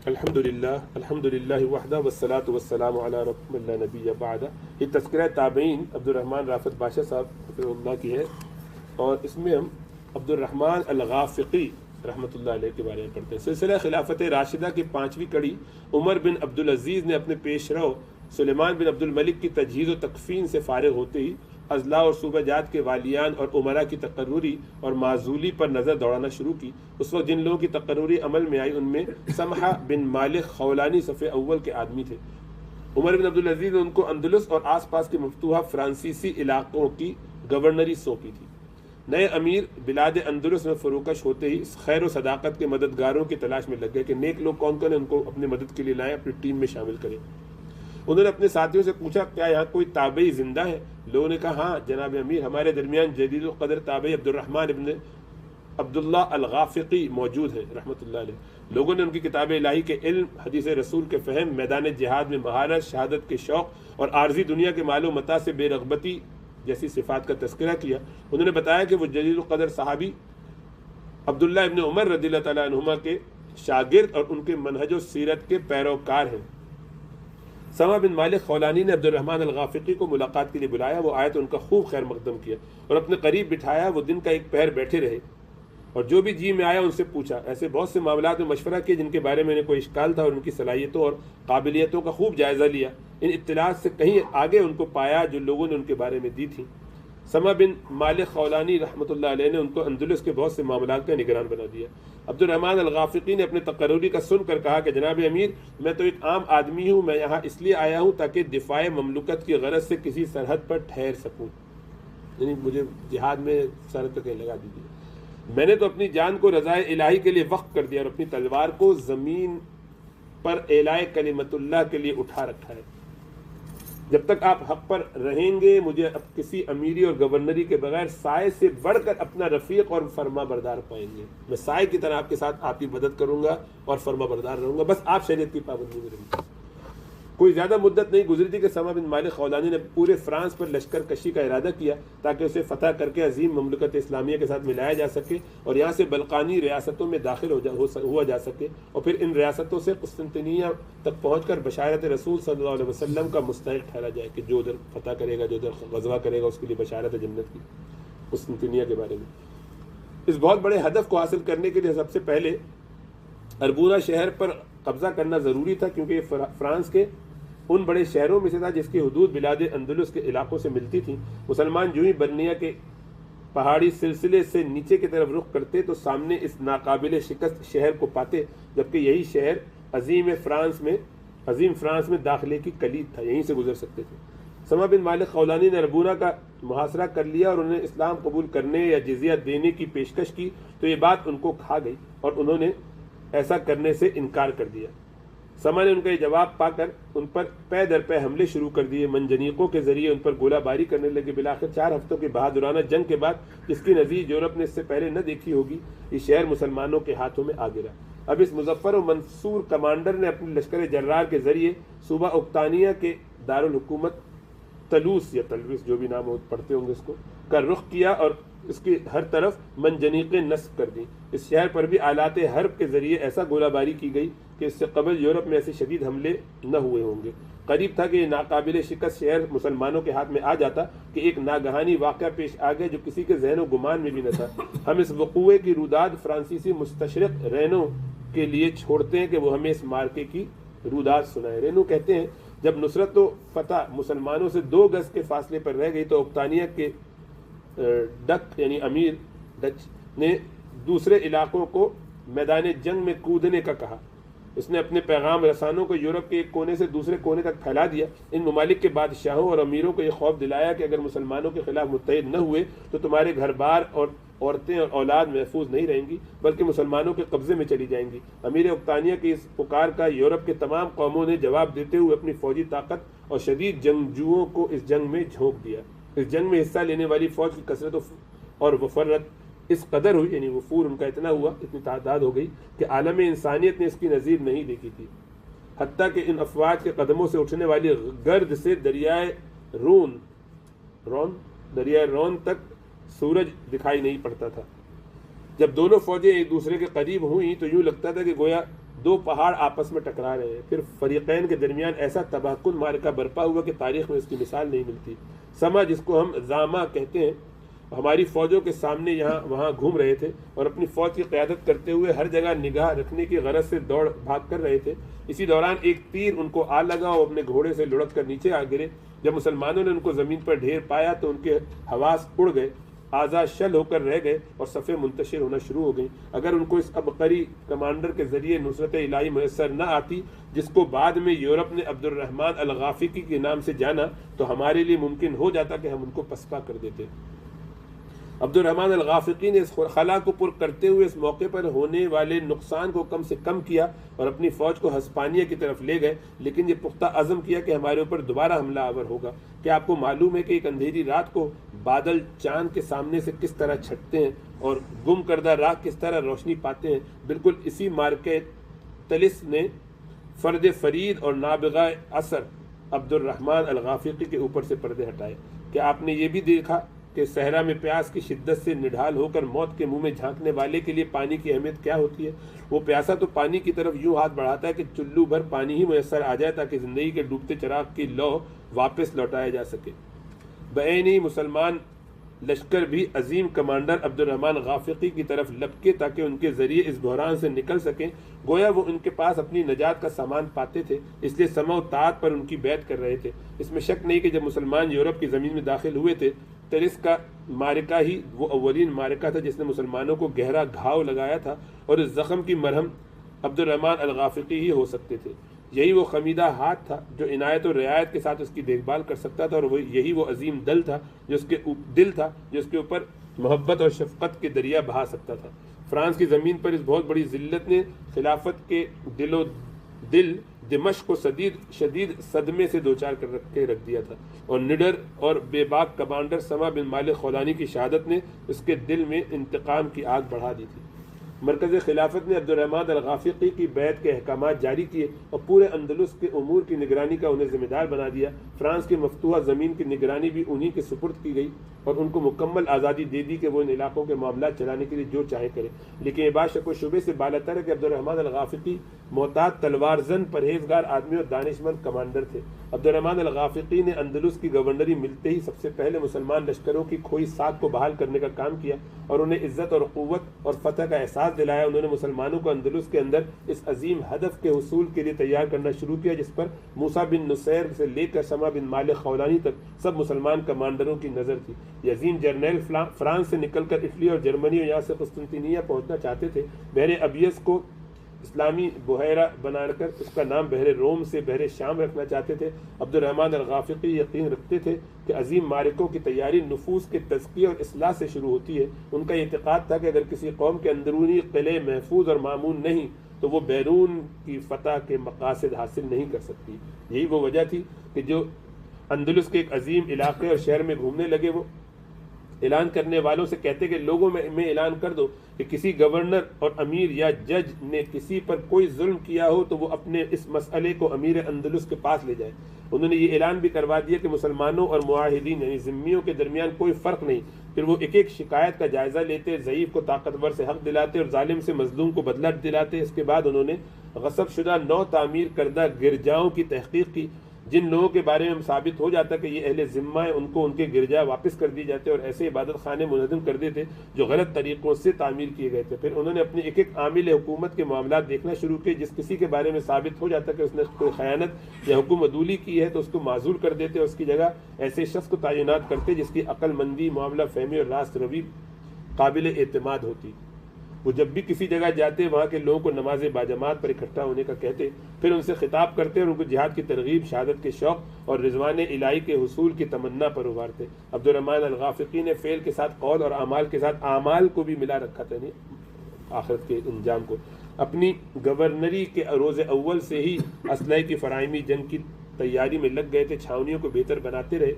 الحمدللہ وحدہ والصلاۃ والسلام علی رسول اللہ نبی بعد. یہ تذکرہ تابعین عبد الرحمن رافت بادشاہ صاحب حفظہ اللہ کی ہے، اور اس میں ہم عبد الرحمن الغافقی رحمۃ اللہ علیہ کے بارے میں پڑھتے ہیں. سلسلہ خلافت راشدہ کی 5ویں کڑی عمر بن عبدالعزیز نے اپنے پیش رو سلیمان بن عبد الملک کی تجہیز و تکفین سے فارغ ہوتے ہی اضلاع اور صوبہ جات کے والیان اور امراء کی تقرری اور معزولی پر نظر دوڑانا شروع کی. اس وقت جن لوگوں کی تقرری عمل میں آئی ان میں سمحہ بن مالک خولانی صف اول کے آدمی تھے. عمر بن عبدالعزیز نے ان کو اندلس اور آس پاس کے مفتوحہ فرانسیسی علاقوں کی گورنری سونپی تھی. نئے امیر بلاد اندلس میں فروکش ہوتے ہی اس خیر و صداقت کے مددگاروں کی تلاش میں لگ گئے کہ نیک لوگ کون کون ہیں، ان کو اپنی مدد کے لیے لائیں، اپنی ٹیم میں شامل کریں. انہوں نے اپنے ساتھیوں سے پوچھا کیا یہاں کوئی تابعی زندہ ہے؟ لوگوں نے کہا ہاں جناب امیر، ہمارے درمیان جلیل القدر تابعی عبد الرحمن ابن عبداللہ الغافقی موجود ہے رحمۃ اللہ علیہ. لوگوں نے ان کی کتاب الہی کے علم، حدیث رسول کے فہم، میدان جہاد میں مہارت، شہادت کے شوق اور عارضی دنیا کے مال و متاع سے بے رغبتی جیسی صفات کا تذکرہ کیا. انہوں نے بتایا کہ وہ جلیل القدر صحابی عبداللہ ابن عمر رضی اللہ تعالیٰ عنہما کے شاگرد اور ان کے منہج و سیرت کے پیروکار ہیں. سما بن مالک خولانی نے عبد الرحمن الغافقی کو ملاقات کے لیے بلایا. وہ آئے تو ان کا خوب خیر مقدم کیا اور اپنے قریب بٹھایا. وہ دن کا ایک پہر بیٹھے رہے اور جو بھی جی میں آیا ان سے پوچھا. ایسے بہت سے معاملات میں مشورہ کیا جن کے بارے میں انہیں کوئی اشکال تھا اور ان کی صلاحیتوں اور قابلیتوں کا خوب جائزہ لیا. ان اطلاعات سے کہیں آگے ان کو پایا جو لوگوں نے ان کے بارے میں دی تھی. سما بن مالک خولانی رحمۃ اللہ علیہ نے ان کو اندلس کے بہت سے معاملات کا نگران بنا دیا. عبد الرحمن الغافقی نے اپنے تقرری کا سن کر کہا کہ جناب امیر، میں تو ایک عام آدمی ہوں، میں یہاں اس لیے آیا ہوں تاکہ دفاع مملکت کی غرض سے کسی سرحد پر ٹھہر سکوں، یعنی مجھے جہاد میں سرحد پہ کہیں لگا دیجیے. میں نے تو اپنی جان کو رضائے الہی کے لیے وقف کر دیا اور اپنی تلوار کو زمین پر اعلائے کلمت اللہ کے لیے اٹھا رکھا ہے. جب تک آپ حق پر رہیں گے مجھے اب کسی امیری اور گورنری کے بغیر سائے سے بڑھ کر اپنا رفیق اور فرما بردار پائیں گے. میں سائے کی طرح آپ کے ساتھ آپ کی مدد کروں گا اور فرما بردار رہوں گا، بس آپ شریعت کی پابندی میں رہیں گے. کوئی زیادہ مدت نہیں گزری تھی کہ سما بن مالک خولانی نے پورے فرانس پر لشکر کشی کا ارادہ کیا تاکہ اسے فتح کر کے عظیم مملکت اسلامیہ کے ساتھ ملایا جا سکے اور یہاں سے بلقانی ریاستوں میں داخل ہوا جا سکے اور پھر ان ریاستوں سے قسطنطنیہ تک پہنچ کر بشارت رسول صلی اللہ علیہ وسلم کا مستحق ٹھہرا جائے کہ جو ادھر فتح کرے گا، جو ادھر غزوہ کرے گا، اس کے لیے بشارت ہے جنت کی، قسطنطنیہ کے بارے میں. اس بہت بڑے ہدف کو حاصل کرنے کے لیے سب سے پہلے اربونہ شہر پر قبضہ کرنا ضروری تھا، کیونکہ یہ فرانس کے ان بڑے شہروں میں سے تھا جس کی حدود بلاد اندلس کے علاقوں سے ملتی تھیں. مسلمان جو ہی برنیا کے پہاڑی سلسلے سے نیچے کی طرف رخ کرتے تو سامنے اس ناقابل شکست شہر کو پاتے، جبکہ یہی شہر عظیم فرانس میں داخلے کی کلید تھا، یہیں سے گزر سکتے تھے. سما بن مالک خولانی نے اربونہ کا محاصرہ کر لیا اور انہیں اسلام قبول کرنے یا جزیہ دینے کی پیشکش کی تو یہ بات ان کو کھا گئی اور انہوں نے ایسا کرنے سے انکار کر دیا. سما نے ان کا یہ جواب پا کر ان پر پے در پے حملے شروع کر دیے. منجنیقوں کے ذریعے ان پر گولہ باری کرنے لگے. بالآخر 4 ہفتوں کی بہادرانہ جنگ کے بعد، جس کی نظیر یورپ نے اس سے پہلے نہ دیکھی ہوگی، یہ شہر مسلمانوں کے ہاتھوں میں آ گرا. اب اس مظفر و منصور کمانڈر نے اپنے لشکر جرار کے ذریعے صوبہ اقتانیہ کے دارالحکومت تلوس یا تلویس، جو بھی نام پڑھتے ہوں گے اس کو، کا رخ کیا اور اس کی ہر طرف منجنیقیں نصب کر دیں. اس شہر پر بھی آلات حرب کے ذریعے ایسا گولہ باری کی گئی کہ اس سے قبل یورپ میں ایسے شدید حملے نہ ہوئے ہوں گے. قریب تھا کہ یہ ناقابل شکست شہر مسلمانوں کے ہاتھ میں آ جاتا کہ ایک ناگہانی واقعہ پیش آ گیا جو کسی کے ذہن و گمان میں بھی نہ تھا. ہم اس وقوعے کی روداد فرانسیسی مستشرق رینو کے لیے چھوڑتے ہیں کہ وہ ہمیں اس مارکے کی روداد سنائے. رینو کہتے ہیں جب نصرت و فتح مسلمانوں سے 2 گز کے فاصلے پر رہ گئی تو اقتانیہ کے ڈک یعنی امیر ڈچ نے دوسرے علاقوں کو میدان جنگ میں کودنے کا کہا. اس نے اپنے پیغام رسانوں کو یورپ کے ایک کونے سے دوسرے کونے تک پھیلا دیا. ان ممالک کے بادشاہوں اور امیروں کو یہ خوف دلایا کہ اگر مسلمانوں کے خلاف متحد نہ ہوئے تو تمہارے گھر بار اور عورتیں اور اولاد محفوظ نہیں رہیں گی بلکہ مسلمانوں کے قبضے میں چلی جائیں گی. امیر اقتانیہ کی اس پکار کا یورپ کے تمام قوموں نے جواب دیتے ہوئے اپنی فوجی طاقت اور شدید جنگجوؤں کو اس جنگ میں جھونک دیا. اس جنگ میں حصہ لینے والی فوج کی کثرت اور وفرت اس قدر ہوئی، یعنی وفور ان کا اتنا ہوا، اتنی تعداد ہو گئی کہ عالم انسانیت نے اس کی نظیر نہیں دیکھی تھی. حتیٰ کہ ان افواج کے قدموں سے اٹھنے والی گرد سے دریائے رون تک سورج دکھائی نہیں پڑتا تھا. جب دونوں فوجیں ایک دوسرے کے قریب ہوئیں تو یوں لگتا تھا کہ گویا دو پہاڑ آپس میں ٹکرا رہے ہیں. پھر فریقین کے درمیان ایسا تباہ کن معرکہ برپا ہوا کہ تاریخ میں اس کی مثال نہیں ملتی. سما جس کو ہم زامہ کہتے ہیں ہماری فوجوں کے سامنے یہاں وہاں گھوم رہے تھے اور اپنی فوج کی قیادت کرتے ہوئے ہر جگہ نگاہ رکھنے کی غرض سے دوڑ بھاگ کر رہے تھے. اسی دوران ایک تیر ان کو آ لگا اور اپنے گھوڑے سے لڑک کر نیچے آ گرے. جب مسلمانوں نے ان کو زمین پر ڈھیر پایا تو ان کے حواس اڑ گئے، اعضاء شل ہو کر رہ گئے اور صفیں منتشر ہونا شروع ہو گئیں. اگر ان کو اس عبقری کمانڈر کے ذریعے نصرت الہی میسر نہ آتی جس کو بعد میں یورپ نے عبد الرحمن الغافقی کے نام سے جانا، تو ہمارے لیے ممکن ہو جاتا کہ ہم ان کو پسپا کر دیتے. عبد الرحمن الغافقی نے اس خلا کو پر کرتے ہوئے اس موقع پر ہونے والے نقصان کو کم سے کم کیا اور اپنی فوج کو ہسپانیہ کی طرف لے گئے، لیکن یہ پختہ عزم کیا کہ ہمارے اوپر دوبارہ حملہ آور ہوگا. کیا آپ کو معلوم ہے کہ ایک اندھیری رات کو بادل چاند کے سامنے سے کس طرح چھٹتے ہیں اور گم کردہ راہ کس طرح روشنی پاتے ہیں؟ بالکل اسی مارکے تلس نے فرد فرید اور نابغہ اثر عبد الرحمن الغافقی کے اوپر سے پردے ہٹائے. کیا آپ نے یہ بھی دیکھا کہ صحرا میں پیاس کی شدت سے نڈھال ہو کر موت کے منہ میں جھانکنے والے کے لیے پانی کی اہمیت کیا ہوتی ہے؟ وہ پیاسا تو پانی کی طرف یوں ہاتھ بڑھاتا ہے کہ چلو بھر پانی ہی میسر آ جائے تاکہ زندگی کے ڈوبتے چراغ کی لو واپس لوٹایا جا سکے. بعین ہی مسلمان لشکر بھی عظیم کمانڈر عبد الرحمن غافقی کی طرف لپکے تاکہ ان کے ذریعے اس بحران سے نکل سکیں. گویا وہ ان کے پاس اپنی نجات کا سامان پاتے تھے، اس لیے سمع و طاعت پر ان کی بیعت کر رہے تھے. اس میں شک نہیں کہ جب مسلمان یورپ کی زمین میں داخل ہوئے تھے، تلس کا معرکہ ہی وہ اولین معرکہ تھا جس نے مسلمانوں کو گہرا گھاؤ لگایا تھا، اور اس زخم کی مرہم عبد الرحمن الغافقی ہی ہو سکتے تھے. یہی وہ خمیدہ ہاتھ تھا جو عنایت و رعایت کے ساتھ اس کی دیکھ بھال کر سکتا تھا، اور یہی وہ عظیم دل تھا جو اس کے اوپر محبت اور شفقت کے دریا بہا سکتا تھا. فرانس کی زمین پر اس بہت بڑی ذلت نے خلافت کے دل دمشق کو شدید صدمے سے دوچار کر رکھ دیا تھا، اور نڈر اور بے باک کمانڈر سما بن مالک خولانی کی شہادت نے اس کے دل میں انتقام کی آگ بڑھا دی تھی. مرکز خلافت نے عبد الرحمن الغافقی کی بیعت کے احکامات جاری کیے اور پورے اندلس کے امور کی نگرانی کا انہیں ذمہ دار بنا دیا. فرانس کی مفتوحہ زمین کی نگرانی بھی انہی کے سپرد کی گئی اور ان کو مکمل آزادی دے دی کہ وہ ان علاقوں کے معاملات چلانے کے لیے جو چاہے کرے. لیکن یہ بات شک و شبے سے بالاتر ہے کہ عبد الرحمن الغافقی محتاط تلوار زن پرہیزگار آدمی اور دانشمند کمانڈر تھے. عبد الرحمن الغافقی نے اندلس کی گورنری ملتے ہی سب سے پہلے مسلمان لشکروں کی کھوئی ساکھ کو بحال کرنے کا کام کیا اور انہیں عزت اور قوت اور فتح کا احساس دلایا. انہوں نے مسلمانوں کو اندلس کے اندر اس عظیم ہدف کے حصول کے لیے تیار کرنا شروع کیا جس پر موسیٰ بن نصیر سے لے کر سما بن مالک خولانی تک سب مسلمان کمانڈروں کی نظر تھی. یہ عظیم جرنیل فرانس سے نکل کر اٹلی اور جرمنی اور یہاں سے قسطنطنیہ پہنچنا چاہتے تھے. بحر ابیض کو اسلامی بحیرہ بنا کر اس کا نام بحر روم سے بحر شام رکھنا چاہتے تھے. عبد الرحمن الغافقی یقین رکھتے تھے کہ عظیم معرکوں کی تیاری نفوس کے تزکیہ اور اصلاح سے شروع ہوتی ہے. ان کا یہ اعتقاد تھا کہ اگر کسی قوم کے اندرونی قلعے محفوظ اور مامون نہیں تو وہ بیرون کی فتح کے مقاصد حاصل نہیں کر سکتی. یہی وہ وجہ تھی کہ جو اندلس کے ایک عظیم علاقے اور شہر میں گھومنے لگے وہ اعلان کرنے والوں سے کہتے کہ لوگوں میں اعلان کر دو کہ کسی گورنر اور امیر یا جج نے کسی پر کوئی ظلم کیا ہو تو وہ اپنے اس مسئلے کو امیر اندلس کے پاس لے جائے. انہوں نے یہ اعلان بھی کروا دیا کہ مسلمانوں اور معاہدین یعنی ذمیوں کے درمیان کوئی فرق نہیں. پھر وہ ایک ایک شکایت کا جائزہ لیتے، ضعیف کو طاقتور سے حق دلاتے اور ظالم سے مظلوم کو بدلہ دلاتے. اس کے بعد انہوں نے غصب شدہ نو تعمیر کردہ گرجاؤں کی تحقیق کی. جن لوگوں کے بارے میں ثابت ہو جاتا کہ یہ اہل ذمہ ہیں ان کو ان کے گرجا واپس کر دی جاتے اور ایسے عبادت خانے منہدم کر دیتے جو غلط طریقوں سے تعمیر کیے گئے تھے. پھر انہوں نے اپنے ایک ایک عامل حکومت کے معاملات دیکھنا شروع کیے. جس کسی کے بارے میں ثابت ہو جاتا کہ اس نے کوئی خیانت یا حکم عدولی کی ہے تو اس کو معزول کر دیتے اور اس کی جگہ ایسے شخص کو تعینات کرتے جس کی عقل مندی، معاملہ فہمی اور راست روی قابل اعتماد ہوتی. وہ جب بھی کسی جگہ جاتے وہاں کے لوگوں کو نماز باجماعت پر اکٹھا ہونے کا کہتے، پھر ان سے خطاب کرتے اور ان کو جہاد کی ترغیب، شہادت کے شوق اور رضوان الہی کے حصول کی تمنا پر ابھارتے. عبد الرحمن الغافقی نے فعل کے ساتھ قول اور اعمال کے ساتھ اعمال کو بھی ملا رکھا تھا، آخرت کے انجام کو. اپنی گورنری کے روز اول سے ہی اسلحے کی فراہمی، جنگ کی تیاری میں لگ گئے تھے. چھاونیوں کو بہتر بناتے رہے،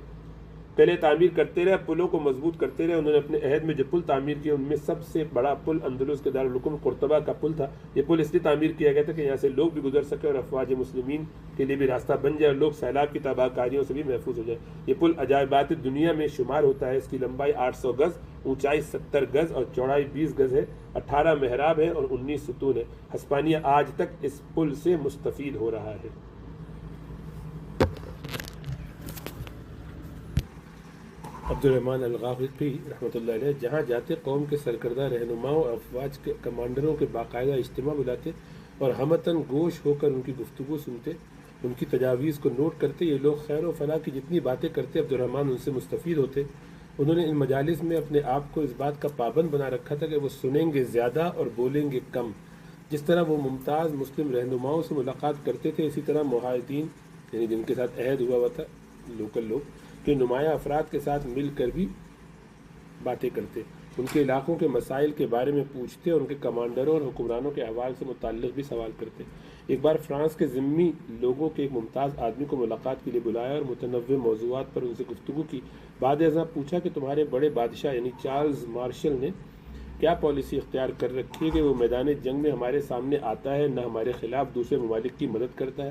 پہلے تعمیر کرتے رہے، پلوں کو مضبوط کرتے رہے. انہوں نے اپنے عہد میں جو پل تعمیر کیے ان میں سب سے بڑا پل اندلس کے دارالحکومت قرطبہ کا پل تھا. یہ پل اس لیے تعمیر کیا گیا تھا کہ یہاں سے لوگ بھی گزر سکے اور افواج مسلمین کے لیے بھی راستہ بن جائے اور لوگ سیلاب کی تباہ کاریوں سے بھی محفوظ ہو جائے. یہ پل عجائبات دنیا میں شمار ہوتا ہے. اس کی لمبائی 800 گز اونچائی 70 گز اور چوڑائی 20 گز ہے، 18 محراب ہیں اور 19 ستون ہے۔ ہسپانیہ آج تک اس پل سے مستفید ہو رہا ہے۔ عبد الرحمن الغافقی رحمۃ اللہ علیہ جہاں جاتے قوم کے سرکردہ رہنماؤں اور افواج کے کمانڈروں کے باقاعدہ اجتماع بلاتے اور ہمتن گوش ہو کر ان کی گفتگو سنتے، ان کی تجاویز کو نوٹ کرتے۔ یہ لوگ خیر و فلاح کی جتنی باتیں کرتے عبد الرحمن ان سے مستفید ہوتے۔ انہوں نے ان مجالس میں اپنے آپ کو اس بات کا پابند بنا رکھا تھا کہ وہ سنیں گے زیادہ اور بولیں گے کم۔ جس طرح وہ ممتاز مسلم رہنماؤں سے ملاقات کرتے تھے، اسی طرح معاہدین یعنی جن کے ساتھ عہد ہوا تھا لوکل لوگ کے نمایاں افراد کے ساتھ مل کر بھی باتیں کرتے، ان کے علاقوں کے مسائل کے بارے میں پوچھتے اور ان کے کمانڈروں اور حکمرانوں کے احوال سے متعلق بھی سوال کرتے۔ ایک بار فرانس کے ذمی لوگوں کے ایک ممتاز آدمی کو ملاقات کے لیے بلایا اور متنوع موضوعات پر ان سے گفتگو کی۔ بعد ازاں پوچھا کہ تمہارے بڑے بادشاہ یعنی چارلز مارشل نے کیا پالیسی اختیار کر رکھی ہے کہ وہ میدان جنگ میں ہمارے سامنے آتا ہے، نہ ہمارے خلاف دوسرے ممالک کی مدد کرتا ہے؟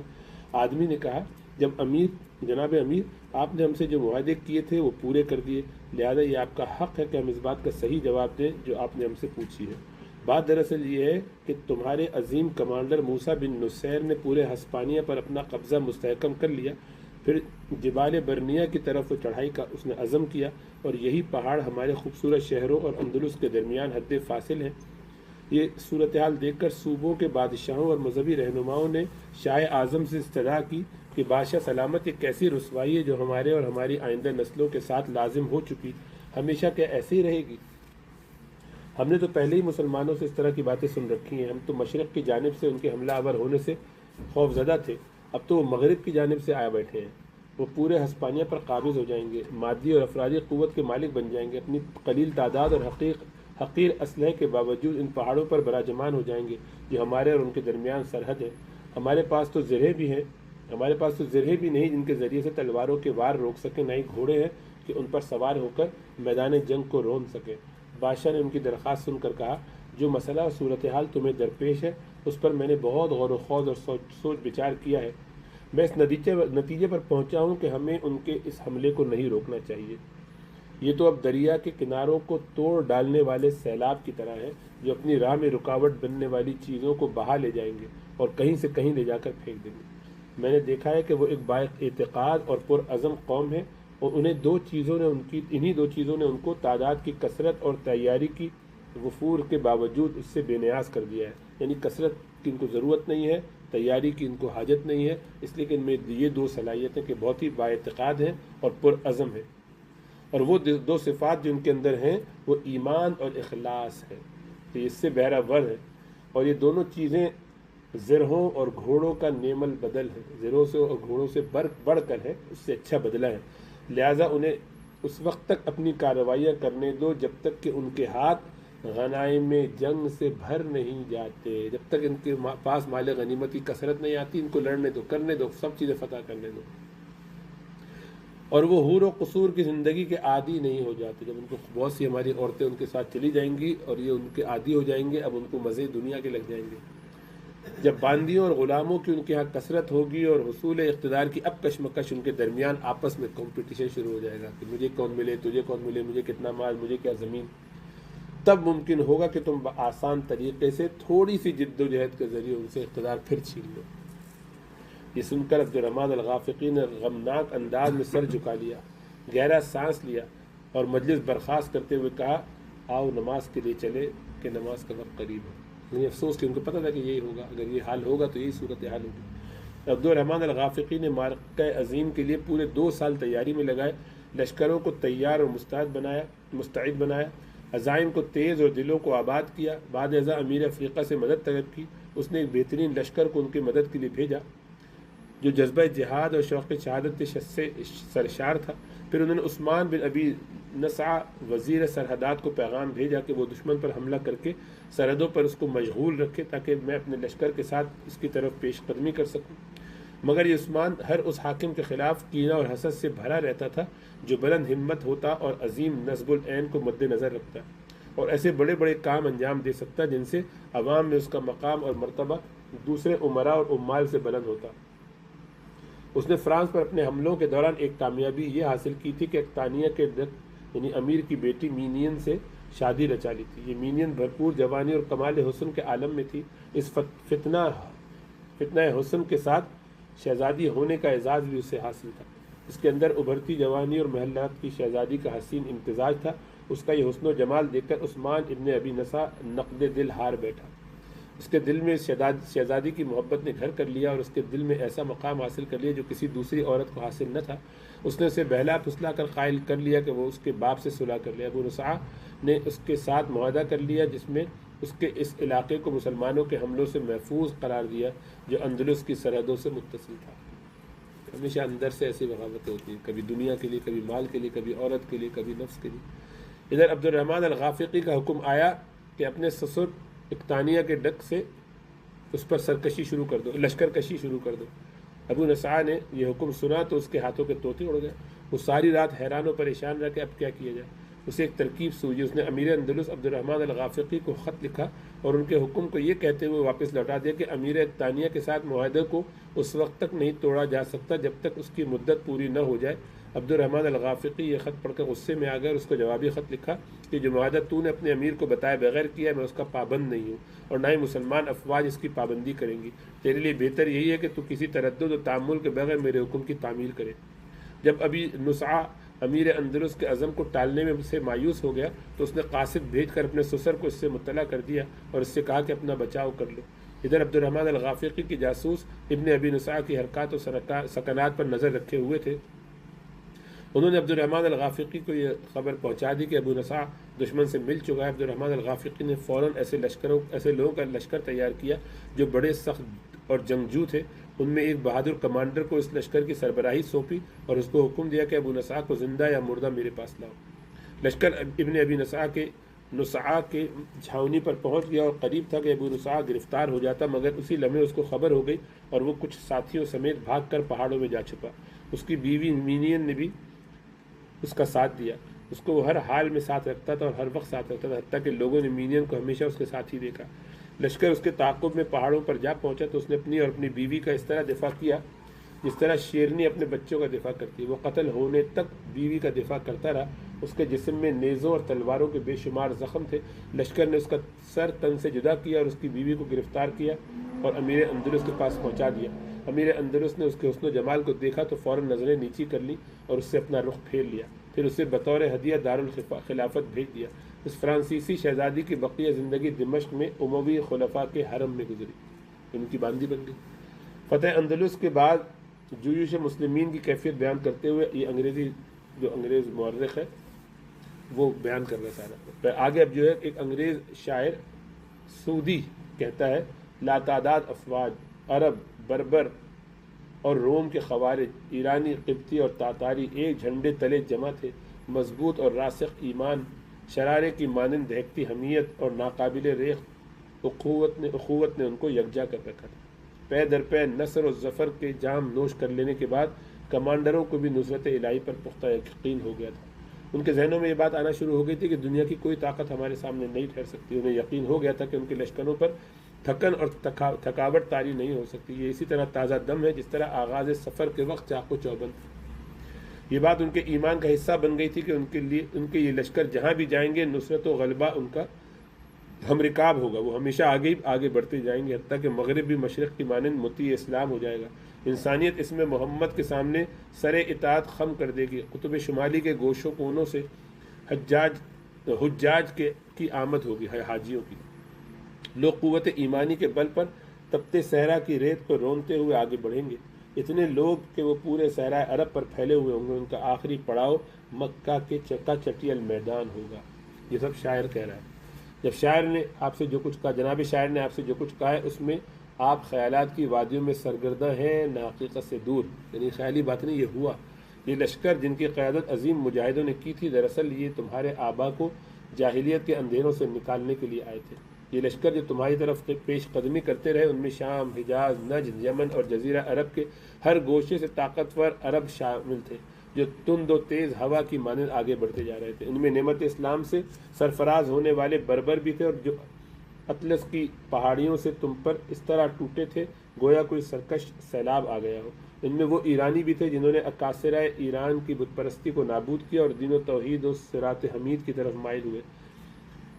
آدمی نے کہا، جناب امیر، آپ نے ہم سے جو معاہدے کیے تھے وہ پورے کر دیے، لہذا یہ آپ کا حق ہے کہ ہم اس بات کا صحیح جواب دیں جو آپ نے ہم سے پوچھی ہے۔ بات دراصل یہ ہے کہ تمہارے عظیم کمانڈر موسیٰ بن نصیر نے پورے ہسپانیہ پر اپنا قبضہ مستحکم کر لیا، پھر جبال برنیہ کی طرف وہ چڑھائی کا اس نے عزم کیا، اور یہی پہاڑ ہمارے خوبصورت شہروں اور اندلس کے درمیان حد فاصل ہیں۔ یہ صورتحال دیکھ کر صوبوں کے بادشاہوں اور مذہبی رہنماؤں نے شاہ اعظم سے استدعا کی کہ بادشاہ سلامت، یہ کیسی رسوائی ہے جو ہمارے اور ہماری آئندہ نسلوں کے ساتھ لازم ہو چکی، ہمیشہ کیا ایسے ہی رہے گی؟ ہم نے تو پہلے ہی مسلمانوں سے اس طرح کی باتیں سن رکھی ہیں، ہم تو مشرق کی جانب سے ان کے حملہ آور ہونے سے خوف زدہ تھے، اب تو وہ مغرب کی جانب سے آیا بیٹھے ہیں۔ وہ پورے ہسپانیہ پر قابض ہو جائیں گے، مادی اور افرادی قوت کے مالک بن جائیں گے، اپنی قلیل تعداد اور حقیر اسلحے کے باوجود ان پہاڑوں پر براجمان ہو جائیں گے جو ہمارے اور ان کے درمیان سرحد ہے۔ ہمارے پاس تو زرہیں بھی نہیں جن کے ذریعے سے تلواروں کے وار روک سکیں، نہ ہی گھوڑے ہیں کہ ان پر سوار ہو کر میدان جنگ کو رون سکیں۔ بادشاہ نے ان کی درخواست سن کر کہا، جو مسئلہ اور صورتحال تمہیں درپیش ہے اس پر میں نے بہت غور و خوض اور سوچ بچار کیا ہے۔ میں اس نتیجے پر پہنچا ہوں کہ ہمیں ان کے اس حملے کو نہیں روکنا چاہیے۔ یہ تو اب دریا کے کناروں کو توڑ ڈالنے والے سیلاب کی طرح ہے جو اپنی راہ میں رکاوٹ بننے والی چیزوں کو بہا لے جائیں گے اور کہیں سے کہیں لے جا کر پھینک دیں گے۔ میں نے دیکھا ہے کہ وہ ایک بااعتقاد اور پرعزم قوم ہے، اور انہیں انہی دو چیزوں نے ان کو تعداد کی کثرت اور تیاری کی وفور کے باوجود اس سے بے نیاز کر دیا ہے۔ یعنی کثرت کی ان کو ضرورت نہیں ہے، تیاری کی ان کو حاجت نہیں ہے، اس لیے کہ ان میں یہ دو صلاحیتیں کہ بہت ہی بااعتقاد ہیں اور پرعزم ہیں، اور وہ دو صفات جو ان کے اندر ہیں وہ ایمان اور اخلاص ہے، تو اس سے بہرہ ہے۔ اور یہ دونوں چیزیں زرہوں اور گھوڑوں کا نعم البدل ہے، زرہوں سے اور گھوڑوں سے بڑھ کر ہے، اس سے اچھا بدلہ ہے، لہٰذا انہیں اس وقت تک اپنی کارروائیاں کرنے دو جب تک کہ ان کے ہاتھ غنائم جنگ سے بھر نہیں جاتے، جب تک ان کے پاس مال غنیمت کی کثرت نہیں آتی، ان کو لڑنے دو، کرنے دو، سب چیزیں فتح کرنے دو، اور وہ حور و قصور کی زندگی کے عادی نہیں ہو جاتے۔ جب ان کو بہت سی ہماری عورتیں ان کے ساتھ چلی جائیں گی اور یہ ان کے عادی ہو جائیں گے، اب ان کو مزے دنیا کے لگ جائیں گے۔ جب باندیوں اور غلاموں کی ان کے ہاں کثرت ہوگی اور حصول اقتدار کی اب کشمکش ان کے درمیان آپس میں کمپٹیشن شروع ہو جائے گا کہ مجھے کون ملے، تجھے کون ملے، مجھے کتنا مال، مجھے کیا زمین، تب ممکن ہوگا کہ تم آسان طریقے سے تھوڑی سی جد و جہد کے ذریعے ان سے اقتدار پھر چھین لو۔ یہ سن کر عبد الرحمن الغافقی نے غمناک انداز میں سر جھکا لیا، گہرا سانس لیا اور مجلس برخاست کرتے ہوئے کہا، آؤ نماز کے لیے چلے کہ نماز کا وقت قریب ہے۔ یعنی افسوس کہ ان کو پتہ تھا کہ یہی ہوگا، اگر یہ حال ہوگا تو یہی صورتحال ہوگی۔ عبد الرحمن الغافقی نے معرکہ عظیم کے لیے پورے 2 سال تیاری میں لگائے، لشکروں کو تیار اور مستعد بنایا، عزائم کو تیز اور دلوں کو آباد کیا۔ بعد ازاں امیر افریقہ سے مدد طلب کی، اس نے ایک بہترین لشکر کو ان کی مدد کے لیے بھیجا جو جذبہ جہاد اور شوق شہادت سے سرشار تھا۔ پھر انہوں نے عثمان بن ابی نصع وزیر سرحدات کو پیغام بھیجا کہ وہ دشمن پر حملہ کر کے سرحدوں پر اس کو مشغول رکھے تاکہ میں اپنے لشکر کے ساتھ اس کی طرف پیش قدمی کر سکوں۔ مگر یہ عثمان ہر اس حاکم کے خلاف کینہ اور حسد سے بھرا رہتا تھا جو بلند ہمت ہوتا اور عظیم نصب العین کو مد نظر رکھتا اور ایسے بڑے بڑے کام انجام دے سکتا جن سے عوام میں اس کا مقام اور مرتبہ دوسرے امراء اور عمال سے بلند ہوتا۔ اس نے فرانس پر اپنے حملوں کے دوران ایک کامیابی یہ حاصل کی تھی کہ اقتانیہ کے یعنی امیر کی بیٹی مینین سے شادی رچا لی تھی۔ یہ مینین بھرپور جوانی اور کمال حسن کے عالم میں تھی۔ اس فتنہ حسن کے ساتھ شہزادی ہونے کا اعزاز بھی اسے حاصل تھا۔ اس کے اندر ابھرتی جوانی اور محلات کی شہزادی کا حسین امتزاج تھا۔ اس کا یہ حسن و جمال دیکھ کر عثمان ابن ابی نصا نقد دل ہار بیٹھا۔ اس کے دل میں شہزادی کی محبت نے گھر کر لیا اور اس کے دل میں ایسا مقام حاصل کر لیا جو کسی دوسری عورت کو حاصل نہ تھا۔ اس نے اسے بہلا پھسلا کر قائل کر لیا کہ وہ اس کے باپ سے صلح کر لے۔ ابو نصا نے اس کے ساتھ معاہدہ کر لیا جس میں اس کے اس علاقے کو مسلمانوں کے حملوں سے محفوظ قرار دیا جو اندلس کی سرحدوں سے متصل تھا۔ ہمیشہ اندر سے ایسی بغاوتیں ہوتی ہیں، کبھی دنیا کے لیے، کبھی مال کے لیے، کبھی عورت کے لیے، کبھی نفس کے لیے۔ ادھر عبد الرحمن الغافقی کا حکم آیا کہ اپنے سسر اقتانیہ کے ڈک سے اس پر سرکشی شروع کر دو، لشکر کشی شروع کر دو۔ ابو نصا نے یہ حکم سنا تو اس کے ہاتھوں کے طوطے اڑ گئے۔ وہ ساری رات حیران و پریشان رہ کے اب کیا کیا جائے۔ اسے ایک ترکیب سوجی۔ اس نے امیر اندلس عبد الرحمن الغافقی کو خط لکھا اور ان کے حکم کو یہ کہتے ہوئے واپس لوٹا دیا کہ امیر اقتانیہ کے ساتھ معاہدے کو اس وقت تک نہیں توڑا جا سکتا جب تک اس کی مدت پوری نہ ہو جائے۔ عبد الرحمن الغافقی یہ خط پڑھ کر غصے میں آ گئے اور اس کو جوابی خط لکھا کہ جو معاہدہ تو نے اپنے امیر کو بتائے بغیر کیا ہے میں اس کا پابند نہیں ہوں اور نہ ہی مسلمان افواج اس کی پابندی کریں گی۔ تیرے لیے بہتر یہی ہے کہ تو کسی تردد و تعمل کے بغیر میرے حکم کی تعمیل کرے۔ جب ابی نصا امیر اندلس کے عزم کو ٹالنے میں سے مایوس ہو گیا تو اس نے قاصد بھیج کر اپنے سسر کو اس سے مطلع کر دیا اور اس سے کہا کہ اپنا بچاؤ کر لو۔ ادھر عبد الرحمن الغافقی کی جاسوس ابن ابی نصا کی حرکات و سکنات پر نظر رکھے ہوئے تھے۔ انہوں نے عبد الرحمن الغافقی کو یہ خبر پہنچا دی کہ ابو نصا دشمن سے مل چکا ہے۔ عبد الرحمن الغافقی نے فوراً ایسے لوگوں کا لشکر تیار کیا جو بڑے سخت اور جنگجو تھے۔ ان میں ایک بہادر کمانڈر کو اس لشکر کی سربراہی سونپی اور اس کو حکم دیا کہ ابو نصا کو زندہ یا مردہ میرے پاس لاؤ۔ لشکر ابن ابی نصا کے چھاؤنی پر پہنچ گیا اور قریب تھا کہ ابو نصا گرفتار ہو جاتا، مگر اسی لمحے اس کو خبر ہو گئی اور وہ کچھ ساتھیوں سمیت بھاگ کر پہاڑوں میں جا چھپا۔ اس کی بیوی مینین نے بھی اس کا ساتھ دیا۔ اس کو وہ ہر حال میں ساتھ رکھتا تھا اور ہر وقت ساتھ رکھتا تھا، حتیٰ کہ لوگوں نے مینین کو ہمیشہ اس کے ساتھ ہی دیکھا۔ لشکر اس کے تعاقب میں پہاڑوں پر جا پہنچا تو اس نے اپنی اور اپنی بیوی کا اس طرح دفاع کیا جس طرح شیرنی اپنے بچوں کا دفاع کرتی ہے۔ وہ قتل ہونے تک بیوی کا دفاع کرتا رہا۔ اس کے جسم میں نیزوں اور تلواروں کے بے شمار زخم تھے۔ لشکر نے اس کا سر تن سے جدا کیا اور اس کی بیوی کو گرفتار کیا اور امیر اندلس کے پاس پہنچا دیا۔ امیر اندلس نے اس کے حسن و جمال کو دیکھا تو فوراً نظریں نیچی کر لی اور اس سے اپنا رخ پھیر لیا، پھر اسے بطور ہدیہ دارالخلافت بھیج دیا۔ اس فرانسیسی شہزادی کی بقیہ زندگی دمشق میں اموی خلفاء کے حرم میں گزری، ان کی باندی بن گئی۔ فتح اندلس کے بعد جیوش مسلمین کی کیفیت بیان کرتے ہوئے یہ انگریز مورخ ہے وہ بیان کر رہا ہے سارا۔ آگے اب جو ہے ایک انگریز شاعر سعودی کہتا ہے لاتعداد افواج عرب، بربر اور روم کے خوارج، ایرانی، قبطی اور تاتاری ایک جھنڈے تلے جمع تھے۔ مضبوط اور راسخ ایمان، شرارے کی مانند دہکتی حمیت اور ناقابل ریخت اخوت نے ان کو یکجا کر رکھا تھا۔ پے در پے نصر و ظفر کے جام نوش کر لینے کے بعد کمانڈروں کو بھی نصرت الہی پر پختہ یقین ہو گیا تھا۔ ان کے ذہنوں میں یہ بات آنا شروع ہو گئی تھی کہ دنیا کی کوئی طاقت ہمارے سامنے نہیں ٹھہر سکتی۔ انہیں یقین ہو گیا تھا کہ ان کے لشکروں پر تھکن اور تھکاوٹ طاری نہیں ہو سکتی۔ یہ اسی طرح تازہ دم ہے جس طرح آغاز سفر کے وقت چاق و چوبند۔ یہ بات ان کے ایمان کا حصہ بن گئی تھی کہ ان کے یہ لشکر جہاں بھی جائیں گے نصرت و غلبہ ان کا ہم رکاب ہوگا، وہ ہمیشہ آگے بڑھتے جائیں گے، حتیٰ کہ مغرب بھی مشرق کی مانند مطیع اسلام ہو جائے گا۔ انسانیت اس میں محمد کے سامنے سر اطاعت خم کر دے گی۔ قطب شمالی کے گوشوں کونوں سے حجاج کی آمد ہوگی، حاجیوں کی۔ لوگ قوت ایمانی کے بل پر تپتے صحرا کی ریت کو رونتے ہوئے آگے بڑھیں گے، اتنے لوگ کہ وہ پورے صحرائے عرب پر پھیلے ہوئے ہوں گے۔ ان کا آخری پڑاؤ مکہ کے چکا چٹیل میدان ہوگا۔ یہ سب شاعر کہہ رہا ہے۔ جب شاعر نے آپ سے جو کچھ کہا، جناب شاعر نے آپ سے جو کچھ کہا ہے اس میں آپ خیالات کی وادیوں میں سرگردہ ہیں، نہ حقیقت سے دور، یعنی خیالی بات نہیں، یہ ہوا۔ یہ لشکر جن کی قیادت عظیم مجاہدوں نے کی تھی، دراصل یہ تمہارے آبا کو جاہلیت کے اندھیروں سے نکالنے کے لیے آئے تھے۔ یہ لشکر جو تمہاری طرف پیش قدمی کرتے رہے، ان میں شام، حجاز، نجد، یمن اور جزیرہ عرب کے ہر گوشے سے طاقتور عرب شامل تھے جو تند و تیز ہوا کی مانند آگے بڑھتے جا رہے تھے۔ ان میں نعمت اسلام سے سرفراز ہونے والے بربر بھی تھے اور جو اطلس کی پہاڑیوں سے تم پر اس طرح ٹوٹے تھے گویا کوئی سرکش سیلاب آ گیا ہو۔ ان میں وہ ایرانی بھی تھے جنہوں نے اکاسرہ ایران کی بت پرستی کو نابود کیا اور دین و توحید و صراط حمید کی طرف مائل ہوئے۔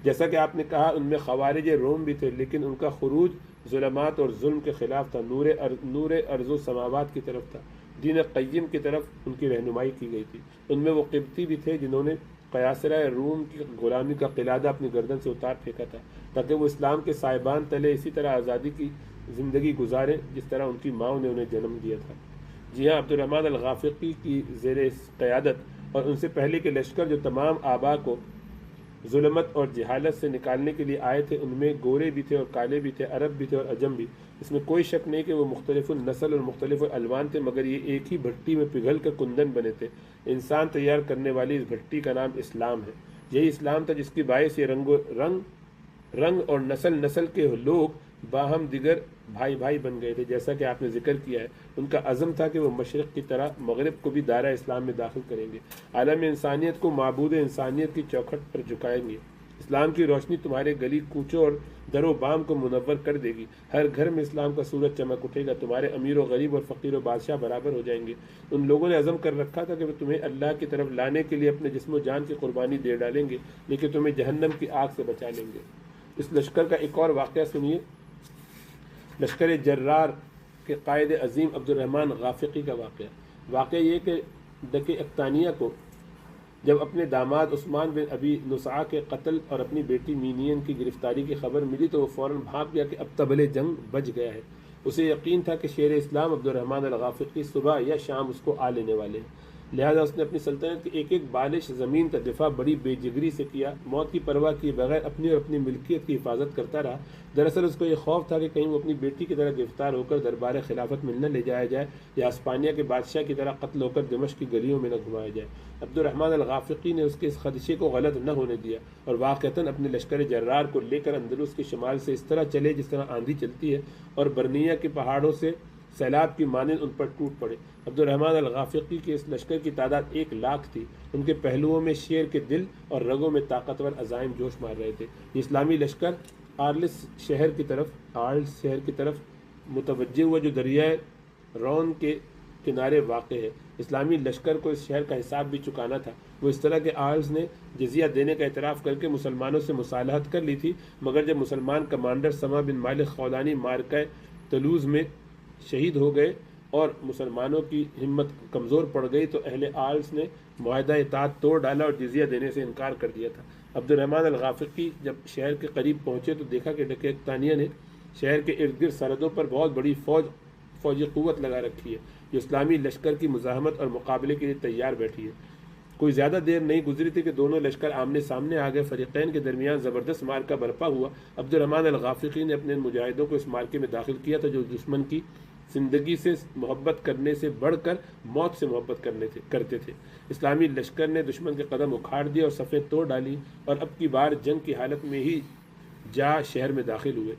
جیسا کہ آپ نے کہا ان میں خوارج روم بھی تھے، لیکن ان کا خروج ظلمات اور ظلم کے خلاف تھا، نور ارض و سماوات کی طرف تھا، دین قیم کی طرف ان کی رہنمائی کی گئی تھی۔ ان میں وہ قبطی بھی تھے جنہوں نے قیاصرہ روم کی غلامی کا قلادہ اپنی گردن سے اتار پھینکا تھا تاکہ وہ اسلام کے سائبان تلے اسی طرح آزادی کی زندگی گزاریں جس طرح ان کی ماں نے انہیں جنم دیا تھا۔ جی ہاں، عبد الرحمن الغافقی کی زیر قیادت اور ان سے پہلے کے لشکر جو تمام آبا کو ظلمت اور جہالت سے نکالنے کے لیے آئے تھے، ان میں گورے بھی تھے اور کالے بھی تھے، عرب بھی تھے اور عجم بھی۔ اس میں کوئی شک نہیں کہ وہ مختلف النسل اور مختلف الالوان تھے، مگر یہ ایک ہی بھٹی میں پگھل کر کندن بنے تھے۔ انسان تیار کرنے والی اس بھٹی کا نام اسلام ہے۔ یہی اسلام تھا جس کی باعث یہ رنگ اور نسل کے لوگ باہم دیگر بھائی بھائی بن گئے تھے، جیسا کہ آپ نے ذکر کیا ہے۔ ان کا عزم تھا کہ وہ مشرق کی طرح مغرب کو بھی دائرہ اسلام میں داخل کریں گے، عالم انسانیت کو معبود انسانیت کی چوکھٹ پر جھکائیں گے۔ اسلام کی روشنی تمہارے گلی کوچوں اور در و بام کو منور کر دے گی، ہر گھر میں اسلام کا سورج چمک اٹھے گا، تمہارے امیر و غریب اور فقیر و بادشاہ برابر ہو جائیں گے۔ ان لوگوں نے عزم کر رکھا تھا کہ وہ تمہیں اللہ کی طرف لانے کے لیے اپنے جسم و جان کی قربانی دے ڈالیں گے، لیکن تمہیں جہنم کی آگ سے بچا لیں گے۔ اس لشکر کا ایک اور واقعہ سنیے۔ لشکر جرار کے قائد عظیم عبد الرحمن غافقی کا واقعہ یہ کہ ڈکے اقتانیہ کو جب اپنے داماد عثمان بن ابی نسعہ کے قتل اور اپنی بیٹی مینین کی گرفتاری کی خبر ملی تو وہ فوراً بھاگ گیا کہ اب طبل جنگ بج گیا ہے۔ اسے یقین تھا کہ شیر اسلام عبد الرحمن الغافقی صبح یا شام اس کو آ لینے والے ہیں، لہذا اس نے اپنی سلطنت کی ایک بالش زمین کا دفاع بڑی بے جگری سے کیا، موت کی پرواہ کیے بغیر اپنی اور اپنی ملکیت کی حفاظت کرتا رہا۔ دراصل اس کو یہ خوف تھا کہ کہیں وہ اپنی بیٹی کی طرح گرفتار ہو کر دربار خلافت میں نہ لے جایا جائے یا اسپانیہ کے بادشاہ کی طرح قتل ہو کر دمشق کی گلیوں میں نہ گھمایا جائے۔ عبد الرحمن الغافقی نے اس کے اس خدشے کو غلط نہ ہونے دیا اور واقعتاً اپنے لشکر جرار کو لے کر اندلس کے شمال سے اس طرح چلے جس طرح آندھی چلتی ہے، اور برنیہ کے پہاڑوں سے سیلاب کی مانند ان پر ٹوٹ پڑے۔ عبد الرحمن الغافقی کے اس لشکر کی تعداد 1,00,000 تھی۔ ان کے پہلوؤں میں شیر کے دل اور رگوں میں طاقتور عزائم جوش مار رہے تھے۔ یہ اسلامی لشکر آرلس شہر کی طرف متوجہ ہوا جو دریائے رون کے کنارے واقع ہے۔ اسلامی لشکر کو اس شہر کا حساب بھی چکانا تھا۔ وہ اس طرح کہ آرلس نے جزیہ دینے کا اعتراف کر کے مسلمانوں سے مصالحت کر لی تھی، مگر جب مسلمان کمانڈر سما بن مالک خولانی مارکہ تلوز میں شہید ہو گئے اور مسلمانوں کی ہمت کمزور پڑ گئی تو اہل آرلس نے معاہدہ اطاعت توڑ ڈالا اور جزیہ دینے سے انکار کر دیا تھا۔ عبد الرحمن الغافقی جب شہر کے قریب پہنچے تو دیکھا کہ ڈکے اقتانیہ نے شہر کے ارد گرد سرحدوں پر بہت بڑی فوجی قوت لگا رکھی ہے جو اسلامی لشکر کی مزاحمت اور مقابلے کے لیے تیار بیٹھی ہے۔ کوئی زیادہ دیر نہیں گزری تھی کہ دونوں لشکر آمنے سامنے آ گئے۔ فریقین کے درمیان زبردست مارکہ برپا ہوا۔ عبد الرحمن الغافقی نے اپنے مجاہدوں کو اس مارکے میں داخل کیا تھا جو دشمن کی زندگی سے محبت کرنے سے بڑھ کر موت سے محبت کرتے تھے۔ اسلامی لشکر نے دشمن کے قدم اکھاڑ دیے اور صفیں توڑ ڈالی اور اب کی بار جنگ کی حالت میں ہی شہر میں داخل ہوئے۔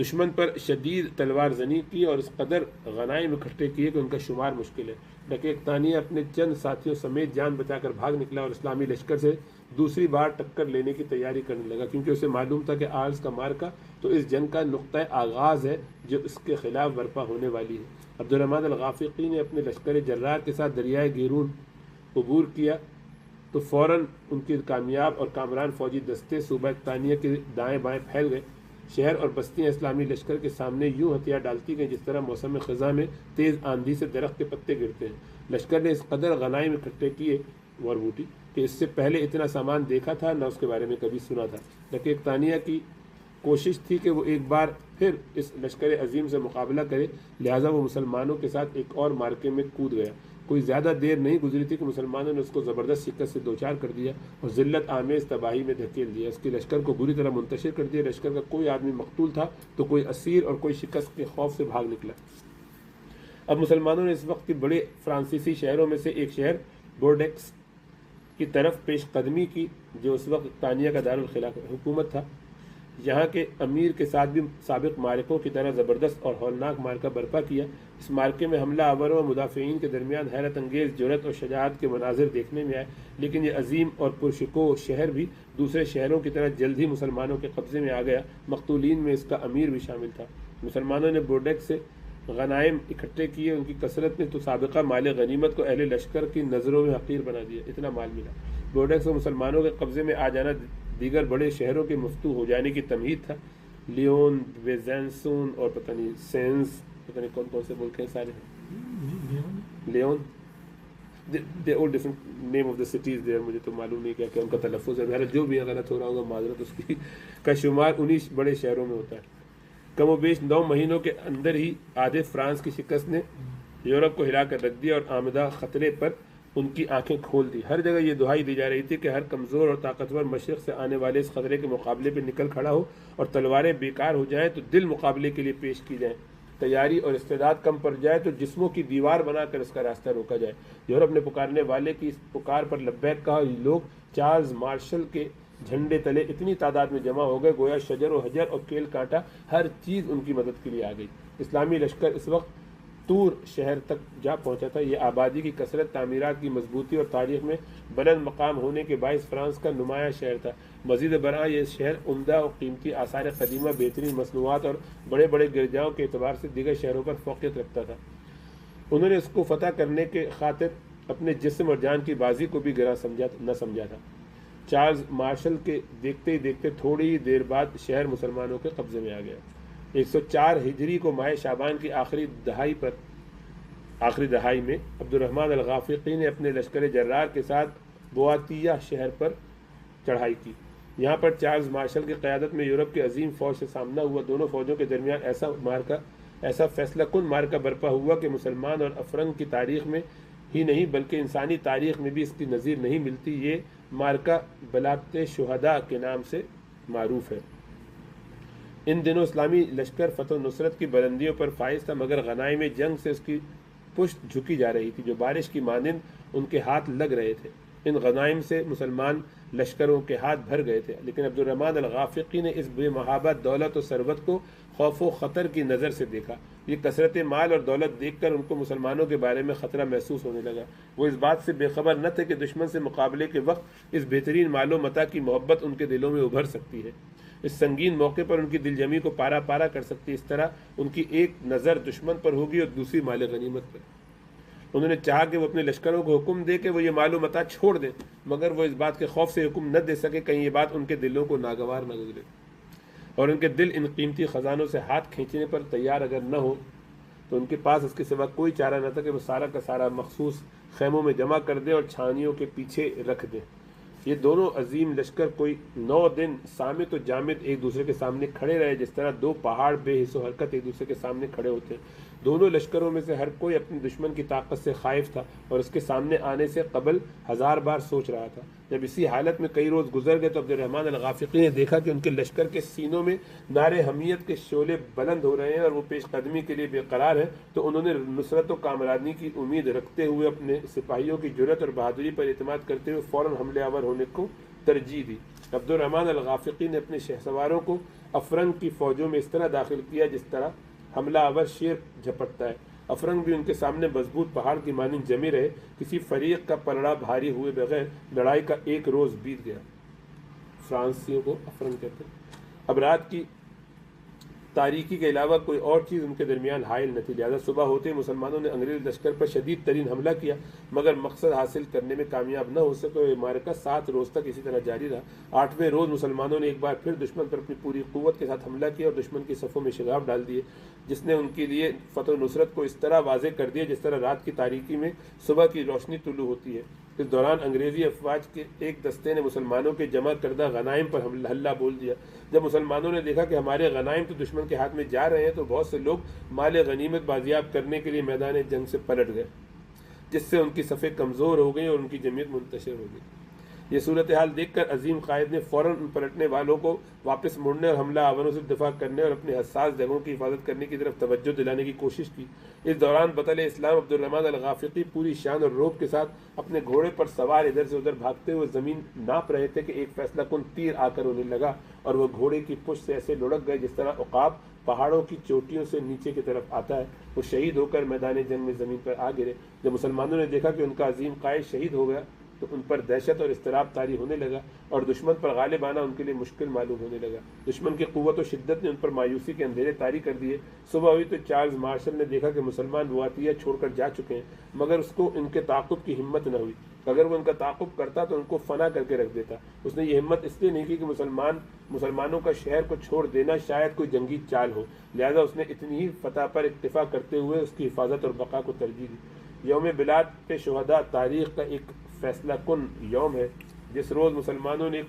دشمن پر شدید تلوار زنی کی اور اس قدر غنائم اکٹھے کیے کہ ان کا شمار مشکل ہے۔ ڈکے اقتانیہ اپنے چند ساتھیوں سمیت جان بچا کر بھاگ نکلا اور اسلامی لشکر سے دوسری بار ٹکر لینے کی تیاری کرنے لگا، کیونکہ اسے معلوم تھا کہ آرلس کا مارکہ تو اس جنگ کا نقطہ آغاز ہے جو اس کے خلاف برپا ہونے والی ہے۔ عبد الرحمن الغافقی نے اپنے لشکر جرار کے ساتھ دریائے گیرون عبور کیا تو فوراً ان کے کامیاب اور کامران فوجی دستے صوبہ اقتانیہ کے دائیں بائیں پھیل گئے۔ شہر اور بستیاں اسلامی لشکر کے سامنے یوں ہتھیار ڈالتی گئیں جس طرح موسم خزاں میں تیز آندھی سے درخت کے پتے گرتے ہیں۔ لشکر نے اس قدر غنائم اکٹھے کیے کہ اس سے پہلے اتنا سامان دیکھا تھا نہ اس کے بارے میں کبھی سنا تھا۔ ڈکے اقتانیہ کی کوشش تھی کہ وہ ایک بار پھر اس لشکر عظیم سے مقابلہ کرے، لہٰذا وہ مسلمانوں کے ساتھ ایک اور مارکے میں کود گیا۔ کوئی زیادہ دیر نہیں گزری تھی کہ مسلمانوں نے اس کو زبردست شکست سے دوچار کر دیا اور ذلت آمیز تباہی میں دھکیل دیا۔ اس کے لشکر کو بری طرح منتشر کر دیا۔ لشکر کا کوئی آدمی مقتول تھا تو کوئی اسیر اور کوئی شکست کے خوف سے بھاگ نکلا۔ اب مسلمانوں نے اس وقت کے بڑے فرانسیسی شہروں میں سے ایک شہر بورڈیکس کی طرف پیش قدمی کی جو اس وقت اقتانیہ کا دارالحکومت تھا۔ یہاں کے امیر کے ساتھ بھی سابق مارکوں کی طرح زبردست اور ہولناک مارکہ برپا کیا۔ اس مارکے میں حملہ آوروں اور مدافعین کے درمیان حیرت انگیز جرأت اور شجاعت کے مناظر دیکھنے میں آئے، لیکن یہ عظیم اور پرشکوہ شہر بھی دوسرے شہروں کی طرح جلد ہی مسلمانوں کے قبضے میں آ گیا۔ مقتولین میں اس کا امیر بھی شامل تھا۔ مسلمانوں نے بورڈیک سے غنائم اکٹھے کیے، ان کی کثرت نے تو سابقہ مال غنیمت کو اہل لشکر کی نظروں میں حقیر بنا دیا، اتنا مال ملا۔ بورڈیک سے مسلمانوں کے قبضے میں آ جانا دیگر بڑے شہروں کے مفتوح ہو جانے کی تمہید تھا۔ لیون، بیزنسون اور پتہ نہیں سینس، پتہ نہیں کون کون سے ملک ہیں سارے، لیون، they all different name of the cities there, مجھے تو معلوم نہیں کیا کہ ان کا تلفظ ہے، جو بھی غلط ہو رہا ہوگا معذرت، اس کی کا شمار انہی بڑے شہروں میں ہوتا ہے۔ کم و بیش 9 مہینوں کے اندر ہی آدھے فرانس کی شکست نے یورپ کو ہلا کر رکھ دیا اور آمدہ خطرے پر ان کی آنکھیں کھول دی۔ ہر جگہ یہ دہائی دی جا رہی تھی کہ ہر کمزور اور طاقتور مشرق سے آنے والے اس خطرے کے مقابلے پہ نکل کھڑا ہو اور تلواریں بیکار ہو جائیں تو دل مقابلے کے لیے پیش کی جائیں، تیاری اور استعداد کم پڑ جائے تو جسموں کی دیوار بنا کر اس کا راستہ روکا جائے۔ یورپ نے پکارنے والے کی اس پکار پر لبیک کہا۔ یہ لوگ چارلز مارشل کے جھنڈے تلے اتنی تعداد میں جمع ہو گئے گویا شجر و حجر اور کیل کانٹا ہر چیز ان کی مدد کے لیے آ گئی۔ اسلامی لشکر اس وقت تور شہر تک جا پہنچا تھا۔ یہ آبادی کی کثرت، تعمیرات کی مضبوطی اور تاریخ میں بلند مقام ہونے کے باعث فرانس کا نمایاں شہر تھا۔ مزید برآں یہ شہر عمدہ اور قیمتی آثار قدیمہ، بہترین مصنوعات اور بڑے بڑے گرجاؤں کے اعتبار سے دیگر شہروں پر فوقیت رکھتا تھا۔ انہوں نے اس کو فتح کرنے کے خاطر اپنے جسم اور جان کی بازی کو بھی گراں نہ سمجھا تھا۔ چارلز مارشل کے دیکھتے ہی دیکھتے تھوڑی ہی دیر بعد شہر مسلمانوں کے قبضے میں آ گیا۔ 104 ہجری کو ماہ شعبان کی آخری دہائی میں عبد الرحمن الغافقی نے اپنے لشکر جرار کے ساتھ بواتیہ شہر پر چڑھائی کی۔ یہاں پر چارلز مارشل کی قیادت میں یورپ کی عظیم فوج سے سامنا ہوا۔ دونوں فوجوں کے درمیان ایسا فیصلہ کن مارکہ برپا ہوا کہ مسلمان اور افرنگ کی تاریخ میں ہی نہیں بلکہ انسانی تاریخ میں بھی اس کی نظیر نہیں ملتی۔ یہ مارکہ بلاۃ شہداء کے نام سے معروف ہے۔ ان دنوں اسلامی لشکر فتح و نصرت کی بلندیوں پر فائز تھا، مگر غنائم جنگ سے اس کی پشت جھکی جا رہی تھی جو بارش کی مانند ان کے ہاتھ لگ رہے تھے۔ ان غنائم سے مسلمان لشکروں کے ہاتھ بھر گئے تھے، لیکن عبد الرحمن الغافقی نے اس بے محابہ دولت و ثروت کو خوف و خطر کی نظر سے دیکھا۔ یہ کثرت مال اور دولت دیکھ کر ان کو مسلمانوں کے بارے میں خطرہ محسوس ہونے لگا۔ وہ اس بات سے بے خبر نہ تھے کہ دشمن سے مقابلے کے وقت اس بہترین مال و متاع کی محبت ان کے دلوں میں ابھر سکتی ہے، اس سنگین موقع پر ان کی دل جمی کو پارا پارا کر سکتی ہے۔ اس طرح ان کی ایک نظر دشمن پر ہوگی اور دوسری مال غنیمت پر۔ انہوں نے چاہا کہ وہ اپنے لشکروں کو حکم دے کہ وہ یہ مال و متاع چھوڑ دیں، مگر وہ اس بات کے خوف سے حکم نہ دے سکے کہیں یہ بات ان کے دلوں کو ناگوار نہ گزرے، اور ان کے دل ان قیمتی خزانوں سے ہاتھ کھینچنے پر تیار اگر نہ ہو تو ان کے پاس اس کے سوا کوئی چارہ نہ تھا کہ وہ سارا کا سارا مخصوص خیموں میں جمع کر دے اور چھانیوں کے پیچھے رکھ دے۔ یہ دونوں عظیم لشکر کوئی 9 دن صامت و جامد ایک دوسرے کے سامنے کھڑے رہے، جس طرح دو پہاڑ بے حس و حرکت ایک دوسرے کے سامنے کھڑے ہوتے ہیں۔ دونوں لشکروں میں سے ہر کوئی اپنے دشمن کی طاقت سے خائف تھا اور اس کے سامنے آنے سے قبل 1000 بار سوچ رہا تھا۔ جب اسی حالت میں کئی روز گزر گئے تو عبد الرحمن الغافقی نے دیکھا کہ ان کے لشکر کے سینوں میں نعرے حمیت کے شعلے بلند ہو رہے ہیں اور وہ پیش قدمی کے لیے بے قرار ہیں، تو انہوں نے نصرت و کامرانی کی امید رکھتے ہوئے اپنے سپاہیوں کی جرأت اور بہادری پر اعتماد کرتے ہوئے فوراً حملے آور ہونے کو ترجیح دی۔ عبد الرحمن الغافقی نے اپنے شہسواروں کو افرنگ کی فوجوں میں اس طرح داخل کیا جس طرح حملہ آور شیر جھپٹتا ہے۔ افرنگ بھی ان کے سامنے مضبوط پہاڑ کی مانند جمے رہے۔ کسی فریق کا پلڑا بھاری ہوئے بغیر لڑائی کا ایک روز بیت گیا۔ فرانسیوں کو افرنگ کہتے ہیں۔ اب رات کی تاریکی کے علاوہ کوئی اور چیز ان کے درمیان حائل نہ تھی، لہذا صبح ہوتے مسلمانوں نے انگریز لشکر پر شدید ترین حملہ کیا، مگر مقصد حاصل کرنے میں کامیاب نہ ہو سکے۔ یہ معرکہ 7 روز تک اسی طرح جاری رہا۔ 8ویں روز مسلمانوں نے ایک بار پھر دشمن پر اپنی پوری قوت کے ساتھ حملہ کیا اور دشمن کی صفوں میں شگاف ڈال دیے، جس نے ان کے لیے فتح و نصرت کو اس طرح واضح کر دیا جس طرح رات کی تاریکی میں صبح کی روشنی طلوع ہوتی ہے۔ اس دوران انگریزی افواج کے ایک دستے نے مسلمانوں کے جمع کردہ غنائم پر ہلہ بول دیا۔ جب مسلمانوں نے دیکھا کہ ہمارے غنائم تو دشمن کے ہاتھ میں جا رہے ہیں تو بہت سے لوگ مال غنیمت بازیاب کرنے کے لیے میدان جنگ سے پلٹ گئے، جس سے ان کی صفیں کمزور ہو گئیں اور ان کی جمعیت منتشر ہو گئی۔ یہ صورتحال دیکھ کر عظیم قائد نے فوراً ان پلٹنے والوں کو واپس مڑنے اور حملہ آوروں سے دفاع کرنے اور اپنے حساس جگہوں کی حفاظت کرنے کی طرف توجہ دلانے کی کوشش کی۔ اس دوران بطل اسلام عبد الرحمن الغافقی پوری شان اور روب کے ساتھ اپنے گھوڑے پر سوار ادھر سے ادھر بھاگتے ہوئے زمین ناپ رہے تھے کہ ایک فیصلہ کن تیر آ کر انہیں لگا اور وہ گھوڑے کی پشت سے ایسے لڑک گئے جس طرح عقاب پہاڑوں کی چوٹیوں سے نیچے کی طرف آتا ہے۔ وہ شہید ہو کر میدان جنگ میں زمین پر آ گرے۔ جب مسلمانوں نے دیکھا کہ ان کا عظیم قائد شہید ہو گیا تو ان پر دہشت اور اضطراب طاری ہونے لگا اور دشمن پر غالب آنا ان کے لیے مشکل معلوم ہونے لگا۔ دشمن کی قوت و شدت نے ان پر مایوسی کے اندھیرے طاری کر دیے۔ صبح ہوئی تو چارلز مارشل نے دیکھا کہ مسلمان بواتیہ چھوڑ کر جا چکے ہیں، مگر اس کو ان کے تعاقب کی ہمت نہ ہوئی۔ اگر وہ ان کا تعاقب کرتا تو ان کو فنا کر کے رکھ دیتا۔ اس نے یہ ہمت اس لیے نہیں کی کہ مسلمانوں کا شہر کو چھوڑ دینا شاید کوئی جنگی چال ہو، لہذا اس نے اتنی ہی فتح پر اکتفا کرتے ہوئے اس کی حفاظت اور بقا کو ترجیح دی۔ یوم بلاد شہداء تاریخ کا ایک فیصلہ کن یوم ہے، جس روز مسلمانوں نے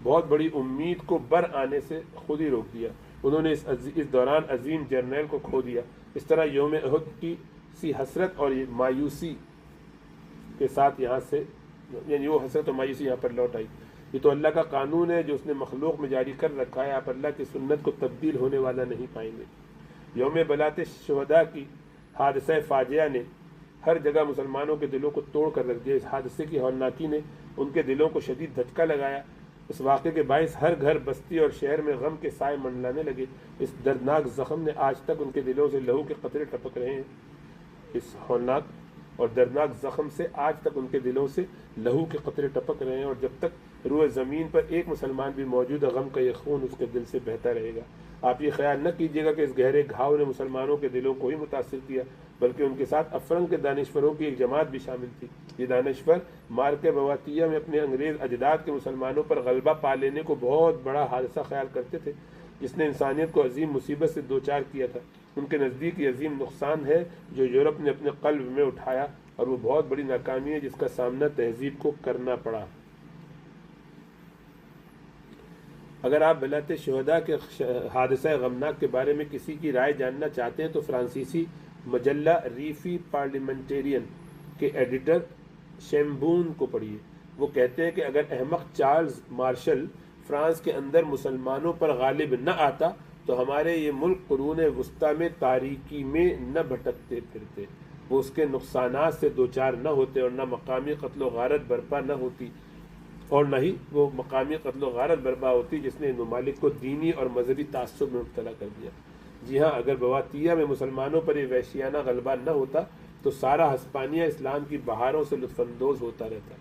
بہت بڑی امید کو بر آنے سے خود ہی روک دیا۔ انہوں نے اس دوران عظیم جرنیل کو کھو دیا۔ اس طرح یوم احد کی سی حسرت اور مایوسی کے ساتھ یہاں سے یعنی وہ حسرت اور مایوسی یہاں پر لوٹ آئی۔ یہ تو اللہ کا قانون ہے جو اس نے مخلوق میں جاری کر رکھا ہے، آپ اللہ کی سنت کو تبدیل ہونے والا نہیں پائیں گے۔ یوم بلاد شہداء کی حادثہ فاجعہ نے ہر جگہ مسلمانوں کے دلوں کو توڑ کر رکھ دیا۔ اس حادثے کی ہولناکی نے ان کے دلوں کو شدید دھچکا لگایا۔ اس واقعے کے باعث ہر گھر، بستی اور شہر میں غم کے سائے منڈلانے لگے۔ اس دردناک زخم نے آج تک ان کے دلوں سے لہو کے قطرے ٹپک رہے ہیں۔ اس ہولناک اور دردناک زخم سے آج تک ان کے دلوں سے لہو کے قطرے ٹپک رہے ہیں، اور جب تک روئے زمین پر ایک مسلمان بھی موجود ہے، غم کا یہ خون اس کے دل سے بہتا رہے گا۔ آپ یہ خیال نہ کیجیے گا کہ اس گہرے گھاؤ نے مسلمانوں کے دلوں کو ہی متاثر کیا، بلکہ ان کے ساتھ افرنگ کے دانشوروں کی ایک جماعت بھی شامل تھی۔ یہ دانشور مارکے بواتیہ میں اپنے انگریز اجداد کے مسلمانوں پر غلبہ پا لینے کو بہت بڑا حادثہ خیال کرتے تھے، جس نے انسانیت کو عظیم مصیبت سے دوچار کیا تھا۔ ان کے نزدیک یہ عظیم نقصان ہے جو یورپ نے اپنے قلب میں اٹھایا، اور وہ بہت بڑی ناکامی ہے جس کا سامنا تہذیب کو کرنا پڑا۔ اگر آپ بلاد شہداء کے حادثہ غمناک کے بارے میں کسی کی رائے جاننا چاہتے ہیں تو فرانسیسی مجلہ ریفی پارلیمنٹیرین کے ایڈیٹر شیمبون کو پڑھیے۔ وہ کہتے ہیں کہ اگر احمق چارلز مارشل فرانس کے اندر مسلمانوں پر غالب نہ آتا تو ہمارے یہ ملک قرون وسطیٰ میں تاریکی میں نہ بھٹکتے پھرتے، وہ اس کے نقصانات سے دوچار نہ ہوتے، اور نہ مقامی قتل و غارت برپا نہ ہوتی، اور نہ ہی وہ مقامی قتل و غارت برپا ہوتی جس نے ممالک کو دینی اور مذہبی تعصب میں مبتلا کر دیا۔ جی ہاں، اگر بواتیہ میں مسلمانوں پر یہ وحشیانہ غلبہ نہ ہوتا تو سارا ہسپانیہ اسلام کی بہاروں سے لطف اندوز ہوتا رہتا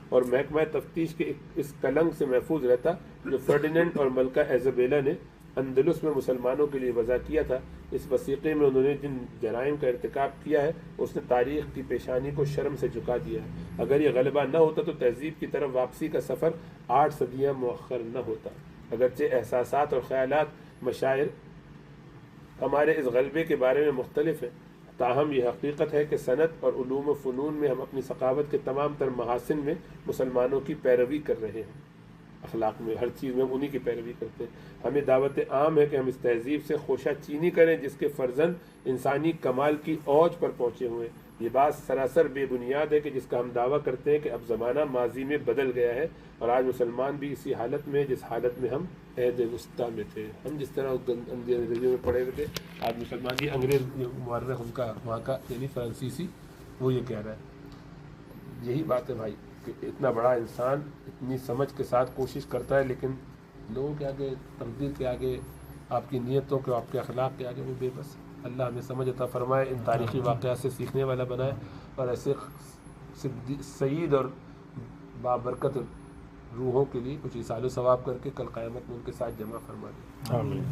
اور محکمہ تفتیش کے اس کلنک سے محفوظ رہتا جو فرڈیننڈ اور ملکہ ایزابیلا نے اندلس میں مسلمانوں کے لیے وضع کیا تھا۔ اس وثیقے میں انہوں نے جن جرائم کا ارتکاب کیا ہے اس نے تاریخ کی پیشانی کو شرم سے جھکا دیا ہے۔ اگر یہ غلبہ نہ ہوتا تو تہذیب کی طرف واپسی کا سفر 8 صدیاں مؤخر نہ ہوتا۔ اگرچہ احساسات اور خیالات مشاعر ہمارے اس غلبے کے بارے میں مختلف ہیں، تاہم یہ حقیقت ہے کہ صنعت اور علوم و فنون میں ہم اپنی ثقافت کے تمام تر محاسن میں مسلمانوں کی پیروی کر رہے ہیں۔ اخلاق میں، ہر چیز میں انہی کی پیروی کرتے ہیں۔ ہمیں دعوت عام ہے کہ ہم اس تہذیب سے خوشہ چینی کریں جس کے فرزند انسانی کمال کی اوج پر پہنچے ہوئے ہیں۔ یہ بات سراسر بے بنیاد ہے کہ جس کا ہم دعویٰ کرتے ہیں کہ اب زمانہ ماضی میں بدل گیا ہے اور آج مسلمان بھی اسی حالت میں جس حالت میں ہم عہد وسطیٰ میں تھے۔ ہم جس طرح انگریزیوں میں پڑھے ہوئے تھے، آج مسلمان یہ انگریز مورخ ان کا وہاں کا یعنی فرانسیسی وہ یہ کہہ رہا ہے۔ یہی بات ہے بھائی کہ اتنا بڑا انسان اتنی سمجھ کے ساتھ کوشش کرتا ہے، لیکن لوگوں کے آگے، تقدیر کے آگے، آپ کی نیتوں کے، آپ کے اخلاق کے آگے وہ بے بس۔ اللہ ہمیں سمجھ عطا فرمائے، ان تاریخی واقعات سے سیکھنے والا بنائے، اور ایسے سعید اور بابرکت روحوں کے لیے کچھ اصال و ثواب کر کے کل قیامت میں ان کے ساتھ جمع فرما دے۔ آمین۔